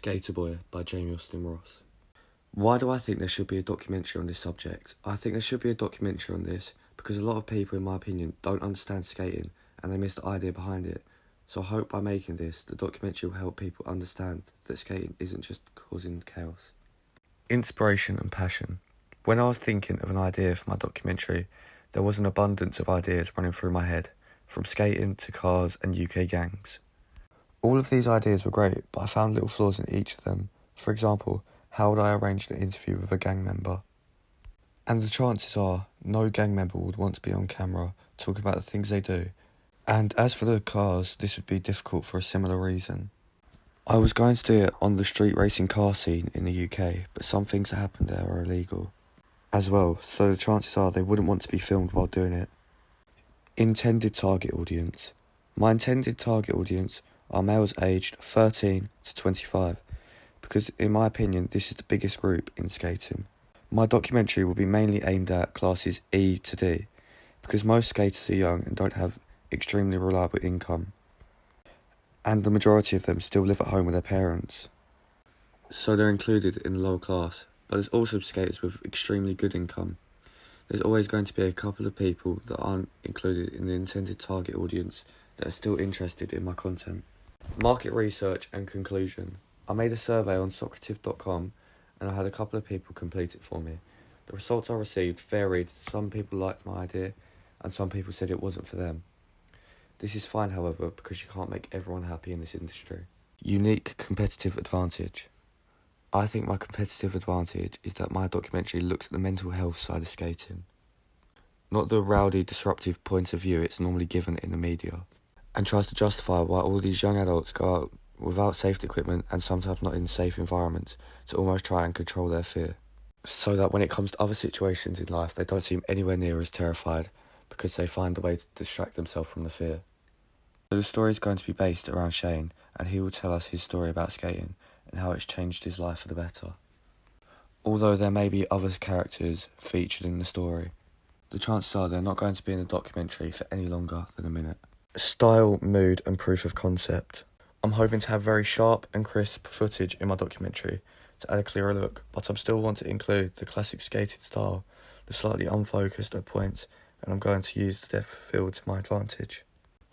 Skater Boy by Jamie Austin Ross. Why do I think there should be a documentary on this subject? I think there should be a documentary on this because a lot of people, in my opinion, don't understand skating and they miss the idea behind it. So I hope by making this, the documentary will help people understand that skating isn't just causing chaos. Inspiration and passion. When I was thinking of an idea for my documentary, there was an abundance of ideas running through my head, from skating to cars and UK gangs. All of these ideas were great, but I found little flaws in each of them. For example, how would I arrange an interview with a gang member? And the chances are, no gang member would want to be on camera talking about the things they do. And as for the cars, this would be difficult for a similar reason. I was going to do it on the street racing car scene in the UK, but some things that happened there are illegal as well, so the chances are they wouldn't want to be filmed while doing it. Intended target audience. My intended target audience are males aged 13 to 25, because in my opinion this is the biggest group in skating. My documentary will be mainly aimed at classes E to D, because most skaters are young and don't have extremely reliable income, and the majority of them still live at home with their parents, so they're included in the lower class. But there's also skaters with extremely good income. There's always going to be a couple of people that aren't included in the intended target audience that are still interested in my content. Market research and conclusion. I made a survey on sk8er.com and I had a couple of people complete it for me. The results I received varied. Some people liked my idea and some people said it wasn't for them. This is fine, however, because you can't make everyone happy in this industry. Unique competitive advantage. I think my competitive advantage is that my documentary looks at the mental health side of skating, not the rowdy, disruptive point of view it's normally given in the media, and tries to justify why all these young adults go out without safety equipment and sometimes not in safe environments to almost try and control their fear, so that when it comes to other situations in life they don't seem anywhere near as terrified because they find a way to distract themselves from the fear. So the story is going to be based around Shane, and he will tell us his story about skating and how it's changed his life for the better. Although there may be other characters featured in the story, the chances are they're not going to be in the documentary for any longer than a minute. Style, mood and proof of concept. I'm hoping to have very sharp and crisp footage in my documentary to add a clearer look, but I still want to include the classic skating style, the slightly unfocused at points, and I'm going to use the depth of field to my advantage.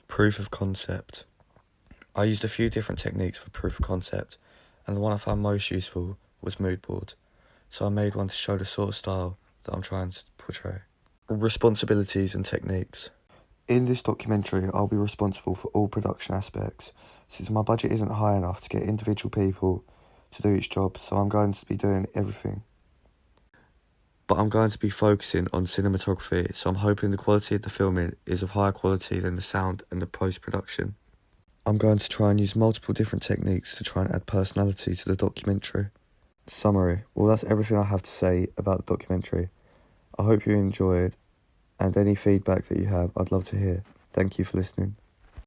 Proof of concept. I used a few different techniques for proof of concept, and the one I found most useful was mood board, so I made one to show the sort of style that I'm trying to portray. Responsibilities and techniques. In this documentary, I'll be responsible for all production aspects, since my budget isn't high enough to get individual people to do each job, so I'm going to be doing everything. But I'm going to be focusing on cinematography, so I'm hoping the quality of the filming is of higher quality than the sound and the post-production. I'm going to try and use multiple different techniques to try and add personality to the documentary. Summary. Well, that's everything I have to say about the documentary. I hope you enjoyed, and any feedback that you have, I'd love to hear. Thank you for listening.